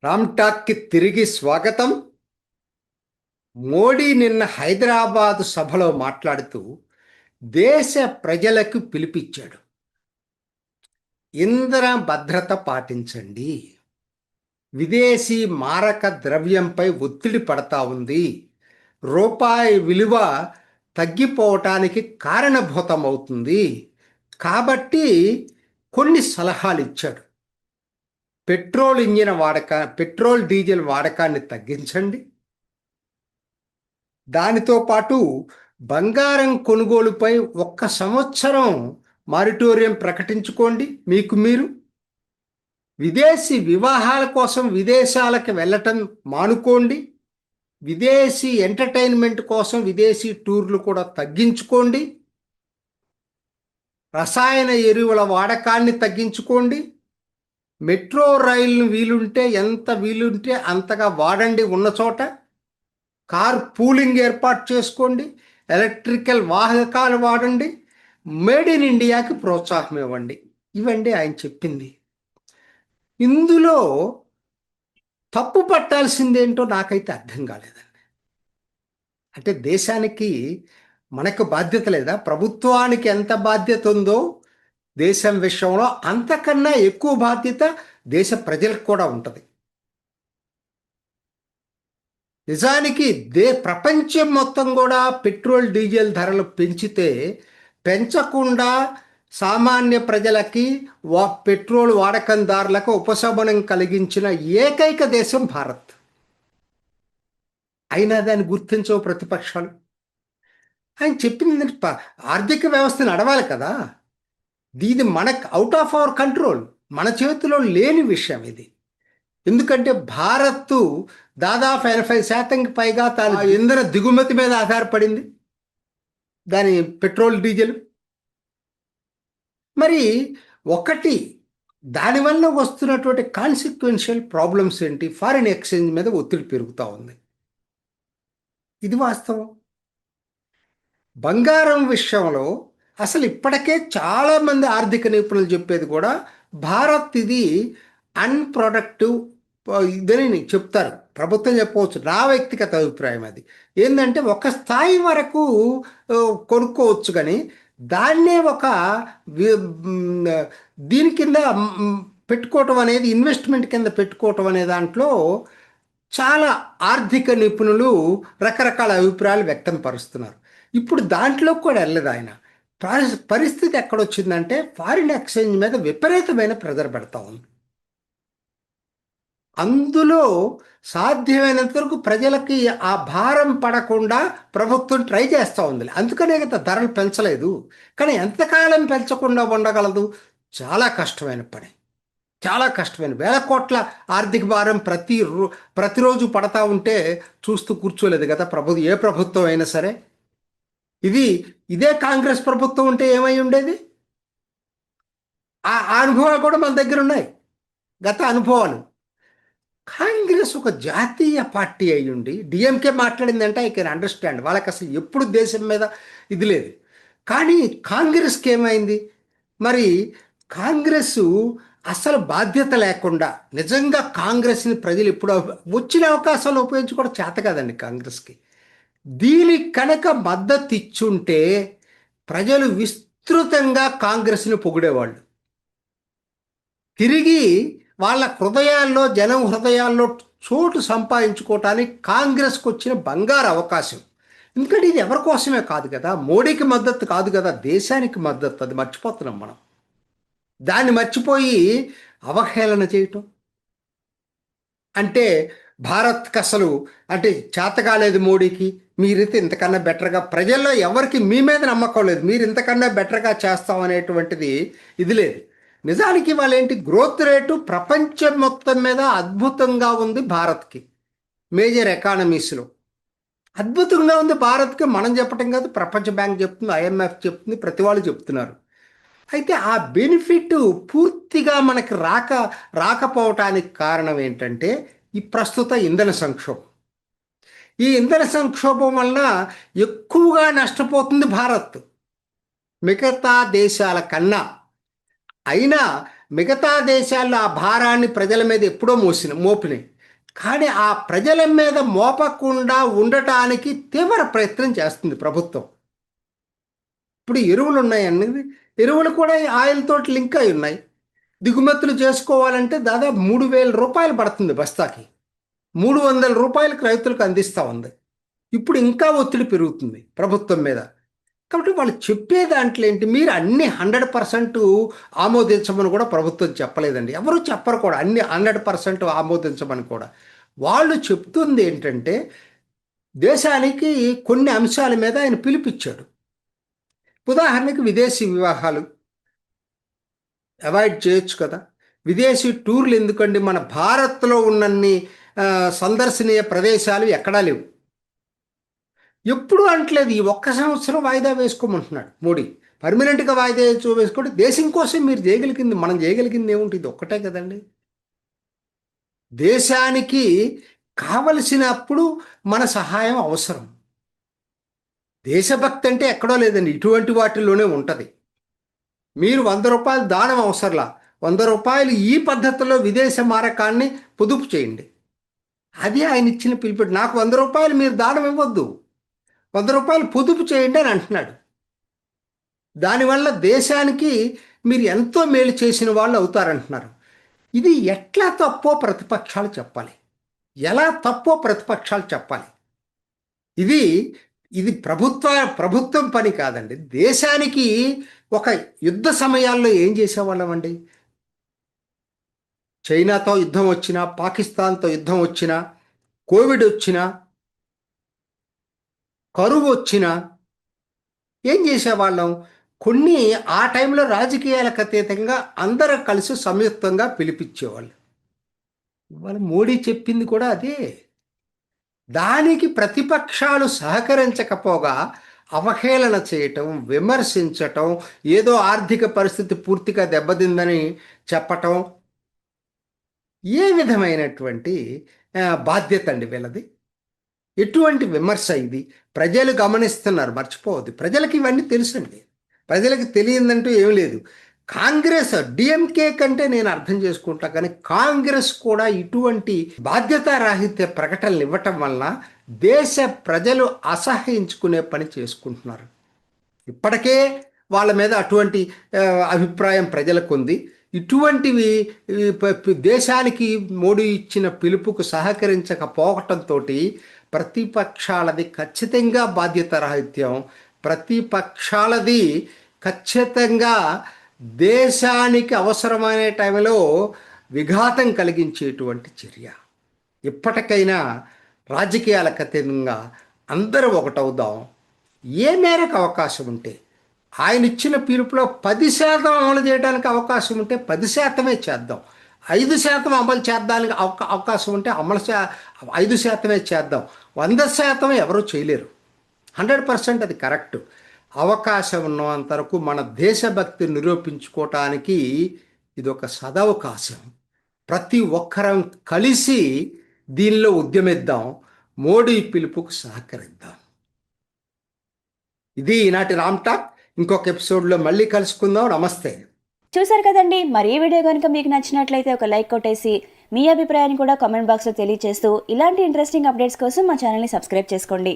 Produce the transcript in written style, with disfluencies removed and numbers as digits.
రామ్ టాక్కి తిరిగి స్వాగతం. మోడీ నిన్న హైదరాబాదు సభలో మాట్లాడుతూ దేశ ప్రజలకు పిలిపిచ్చాడు. ఇంధన భద్రత పాటించండి, విదేశీ మారక ద్రవ్యంపై ఒత్తిడి పడతా ఉంది, రూపాయి విలువ తగ్గిపోవటానికి కారణభూతమవుతుంది కాబట్టి కొన్ని సలహాలు ఇచ్చాడు. పెట్రోల్ డీజిల్ వాడకాన్ని తగ్గించండి, దానితో పాటు బంగారం కొనుగోలుపై 1 సంవత్సరం మారిటోరియం ప్రకటించుకోండి. మీకు మీరు విదేశీ వివాహాల కోసం విదేశాలకు వెళ్ళటం మానుకోండి. విదేశీ ఎంటర్టైన్మెంట్ కోసం విదేశీ టూర్లు కూడా తగ్గించుకోండి. రసాయన ఎరువుల వాడకాన్ని తగ్గించుకోండి. మెట్రో రైలును ఎంత వీలుంటే అంతగా వాడండి. ఉన్న చోట కార్ పూలింగ్ ఏర్పాటు చేసుకోండి. ఎలక్ట్రికల్ వాహకాలు వాడండి. మేడ్ ఇన్ ఇండియాకి ప్రోత్సాహం ఇవ్వండి. ఇవండి ఆయన చెప్పింది. ఇందులో తప్పు పట్టాల్సిందేంటో నాకైతే అర్థం కాలేదండి. అంటే దేశానికి మనకు బాధ్యత లేదా? ప్రభుత్వానికి ఎంత బాధ్యత ఉందో దేశం విషయంలో అంతకన్నా ఎక్కువ బాధ్యత దేశ ప్రజలకు కూడా ఉంటుంది. నిజానికి ప్రపంచం మొత్తం కూడా పెట్రోల్ డీజిల్ ధరలు పెంచకుండా సామాన్య ప్రజలకి పెట్రోల్ వాడకందారులకు ఉపశమనం కలిగించిన ఏకైక దేశం భారత్. అయినా దాన్ని గుర్తించవు ప్రతిపక్షాలు. ఆయన చెప్పింది ఆర్థిక వ్యవస్థ నడవాలి కదా. ఇది మనకు అవుట్ ఆఫ్ అవర్ కంట్రోల్, మన చేతిలో లేని విషయం ఇది. ఎందుకంటే భారత్ దాదాపు 80% పైగా తాను ఇంధన దిగుమతి మీద ఆధారపడింది, దాని పెట్రోల్ డీజిల్. మరి దానివల్ల వస్తున్నటువంటి కాన్సిక్వెన్షియల్ ప్రాబ్లమ్స్ ఏంటి? ఫారిన్ ఎక్స్చేంజ్ మీద ఒత్తిడి పెరుగుతూ ఉంది. ఇది వాస్తవం. బంగారం విషయంలో అసలు ఇప్పటికే చాలామంది ఆర్థిక నిపుణులు చెప్పేది కూడా భారత్ ఇది అన్ప్రొడక్టివ్ ఇదని చెప్తారు. ప్రభుత్వం చెప్పవచ్చు, నా వ్యక్తిగత అభిప్రాయం అది. ఏంటంటే ఒక స్థాయి వరకు కొనుక్కోవచ్చు, కానీ దాన్నే దీని కింద పెట్టుకోవటం అనేది, ఇన్వెస్ట్మెంట్ కింద పెట్టుకోవటం అనే దాంట్లో చాలా ఆర్థిక నిపుణులు రకరకాల అభిప్రాయాలు వ్యక్తం పరుస్తున్నారు. ఇప్పుడు దాంట్లో కూడా వెళ్ళదు ఆయన. పరిస్థితి ఎక్కడొచ్చిందంటే ఫారిన్ ఎక్స్చేంజ్ మీద విపరీతమైన ప్రెజర్ పెడతా ఉంది. అందులో సాధ్యమైనంత వరకు ప్రజలకి ఆ భారం పడకుండా ప్రభుత్వం ట్రై చేస్తూ ఉంది. అందుకనే కదా ధరలు పెంచలేదు. కానీ ఎంతకాలం పెంచకుండా ఉండగలదు? చాలా కష్టమైన పని, చాలా కష్టమైన. 1000 కోట్ల ఆర్థిక భారం ప్రతిరోజు పడతా ఉంటే చూస్తూ కూర్చోలేదు కదా ఏ ప్రభుత్వం అయినా సరే. ఇదే కాంగ్రెస్ ప్రభుత్వం ఉంటే ఏమై ఉండేది? ఆ అనుభవాలు కూడా మన దగ్గర ఉన్నాయి, గత అనుభవాలు. కాంగ్రెస్ ఒక జాతీయ పార్టీ అయి ఉండి డిఎంకే మాట్లాడిందంటే ఐ కెన్ అండర్స్టాండ్. వాళ్ళకి అసలు ఎప్పుడు దేశం మీద ఇది లేదు. కానీ కాంగ్రెస్కి ఏమైంది? మరి కాంగ్రెస్ అసలు బాధ్యత లేకుండా, నిజంగా కాంగ్రెస్ని ప్రజలు ఎప్పుడు వచ్చిన అవకాశాలు ఉపయోగించుకోవడం చేత కాదండి కాంగ్రెస్కి. దీనికి కనుక మద్దతు ఇచ్చుంటే ప్రజలు విస్తృతంగా కాంగ్రెస్ని పొగిడేవాళ్ళు. తిరిగి వాళ్ళ హృదయాల్లో, జనం హృదయాల్లో చోటు సంపాదించుకోవటానికి కాంగ్రెస్కి వచ్చిన బంగారు అవకాశం. ఎందుకంటే ఇది ఎవరి కోసమే కాదు కదా, మోడీకి మద్దతు కాదు కదా, దేశానికి మద్దతు. అది మర్చిపోతున్నాం మనం. దాన్ని మర్చిపోయి అవహేళన చేయటం అంటే భారత్కి అసలు అంటే చేత కాలేదు మోడీకి. మీరైతే ఇంతకన్నా బెటర్గా, ప్రజల్లో ఎవరికి మీ మీద నమ్మకం లేదు, మీరు ఇంతకన్నా బెటర్గా చేస్తాం అనేటువంటిది ఇది లేదు. నిజానికి వాళ్ళేంటి, గ్రోత్ రేటు ప్రపంచం మొత్తం మీద అద్భుతంగా ఉంది భారత్కి. మేజర్ ఎకానమీస్లో అద్భుతంగా ఉంది భారత్కి. మనం చెప్పటం కాదు, ప్రపంచ బ్యాంక్ చెప్తుంది, IMF చెప్తుంది, ప్రతి వాళ్ళు చెప్తున్నారు. అయితే ఆ బెనిఫిట్ పూర్తిగా మనకి రాకపోవటానికి కారణం ఏంటంటే ఈ ప్రస్తుత ఇంధన సంక్షోభం. ఈ ఇంధన సంక్షోభం వలన ఎక్కువగా నష్టపోతుంది భారత్ మిగతా దేశాల కన్నా. అయినా మిగతా దేశాల్లో ఆ భారాన్ని ప్రజల మీద ఎప్పుడో మోపినాయి. కానీ ఆ ప్రజల మీద మోపకుండా ఉండటానికి తీవ్ర ప్రయత్నం చేస్తుంది ప్రభుత్వం. ఇప్పుడు ఎరువులు ఉన్నాయండి, ఎరువులు కూడా ఆయిల్ తోటి లింక్ అయి ఉన్నాయి. దిగుమతులు చేసుకోవాలంటే దాదాపు 3,000 రూపాయలు పడుతుంది బస్తాకి. 300 రూపాయలకు రైతులకు అందిస్తూ ఉంది. ఇప్పుడు ఇంకా ఒత్తిడి పెరుగుతుంది ప్రభుత్వం మీద. కాబట్టి వాళ్ళు చెప్పే దాంట్లో ఏంటి, మీరు అన్ని 100% ఆమోదించమని కూడా ప్రభుత్వం చెప్పలేదండి. ఎవరు చెప్పరు కూడా అన్ని 100% ఆమోదించమని కూడా. వాళ్ళు చెప్తుంది ఏంటంటే దేశానికి కొన్ని అంశాల మీద ఆయన పిలిపిచ్చాడు. ఉదాహరణకి విదేశీ వివాహాలు అవాయిడ్ చేయొచ్చు కదా. విదేశీ టూర్లు ఎందుకండి, మన భారత్లో ఉన్నన్ని సందర్శనీయ ప్రదేశాలు ఎక్కడా లేవు. ఎప్పుడు అంటలేదు, ఈ ఒక్క సంవత్సరం వాయిదా వేసుకోమంటున్నాడు మోడీ. పర్మనెంట్గా వాయిదా వేసుకోండి, దేశం కోసం మీరు చేయగలిగింది, మనం చేయగలిగింది ఏముంటుంది, ఒక్కటే కదండి. దేశానికి కావలసినప్పుడు మన సహాయం అవసరం. దేశభక్తి అంటే ఎక్కడో లేదండి, ఇటువంటి వాటిల్లోనే ఉంటుంది. మీరు 100 రూపాయలు దానం అవసరంలా, 100 రూపాయలు ఈ పద్ధతిలో విదేశ మారకాన్ని పొదుపు చేయండి. అది ఆయన ఇచ్చిన పిలుపు. నాకు 100 రూపాయలు మీరు దానం ఇవ్వద్దు, 100 రూపాయలు పొదుపు చేయండి అని అంటున్నాడు. దానివల్ల దేశానికి మీరు ఎంతో మేలు చేసిన వాళ్ళు అవుతారంటున్నారు. ఇది ఎట్లా తప్పో ప్రతిపక్షాలు చెప్పాలి, ఎలా తప్పో ప్రతిపక్షాలు చెప్పాలి. ఇది ఇది ప్రభుత్వం పని కాదండి. దేశానికి ఒక యుద్ధ సమయాల్లో ఏం చేసేవాళ్ళం అండి, చైనాతో యుద్ధం వచ్చినా, పాకిస్తాన్తో యుద్ధం వచ్చినా, కోవిడ్ వచ్చినా, కరువు వచ్చినా ఏం చేసేవాళ్ళం, కొన్ని ఆ టైంలో రాజకీయాలకు అతీతంగా అందరూ కలిసి సంయుక్తంగా పిలిపించేవాళ్ళు. ఇవాళ మోడీ చెప్పింది కూడా అదే. దానికి ప్రతిపక్షాలు సహకరించకపోగా అవహేళన చేయటం, విమర్శించటం, ఏదో ఆర్థిక పరిస్థితి పూర్తిగా దెబ్బతిందని చెప్పటం, ఏ విధమైనటువంటి బాధ్యత అండి వీళ్ళది? ఎటువంటి విమర్శ ఇది? ప్రజలు గమనిస్తున్నారు, మర్చిపోవద్దు. ప్రజలకు ఇవన్నీ తెలుసండి, ప్రజలకు తెలియదంటూ ఏం లేదు. కాంగ్రెస్ డిఎంకే కంటే నేను అర్థం చేసుకుంటా, కానీ కాంగ్రెస్ కూడా ఇటువంటి బాధ్యతారాహిత్య ప్రకటనలు ఇవ్వటం వల్ల దేశ ప్రజలు అసహ్యించుకునే పని చేసుకుంటున్నారు. ఇప్పటికే వాళ్ళ మీద అటువంటి అభిప్రాయం ప్రజలకు ఉంది. ఇటువంటివి దేశానికి మోడీ ఇచ్చిన పిలుపుకు సహకరించకపోవటంతో ప్రతిపక్షాలది ఖచ్చితంగా బాధ్యత రాహిత్యం, ప్రతిపక్షాలది ఖచ్చితంగా దేశానికి అవసరమైన టైంలో విఘాతం కలిగించేటువంటి చర్య. ఇప్పటికైనా రాజకీయాలకు అతీతంగా అందరూ ఒకటవుదాం. ఏ మేరకు అవకాశం ఉంటే, ఆయన ఇచ్చిన పిలుపులో 10% అమలు చేయడానికి అవకాశం ఉంటే 10% చేద్దాం. 5% అమలు చేద్దానికి అవకాశం ఉంటే 5% చేద్దాం. 100% ఎవరూ చేయలేరు. 100% అది కరెక్ట్. అవకాశం ఉన్నంత వరకు మన దేశభక్తి నిరూపించుకోవటానికి ఇది ఒక సదవకాశం. ప్రతి ఒక్కరం కలిసి దీనిలో ఉద్యమిద్దాం, మోడీ పిలుపుకు సహకరిద్దాం. ఇది ఈనాటి రామ్ టాక్. ఇంకొక ఎపిసోడ్లో మళ్ళీ కలుసుకుందాం. నమస్తే. చూసారు కదండి, మరి ఈ వీడియో కనుక మీకు నచ్చినట్లయితే ఒక లైక్ కొట్టేసి మీ అభిప్రాయాన్ని కూడా కామెంట్ బాక్స్లో తెలియజేస్తూ ఇలాంటి ఇంట్రెస్టింగ్ అప్డేట్స్ కోసం మా ఛానల్ని సబ్స్క్రైబ్ చేసుకోండి.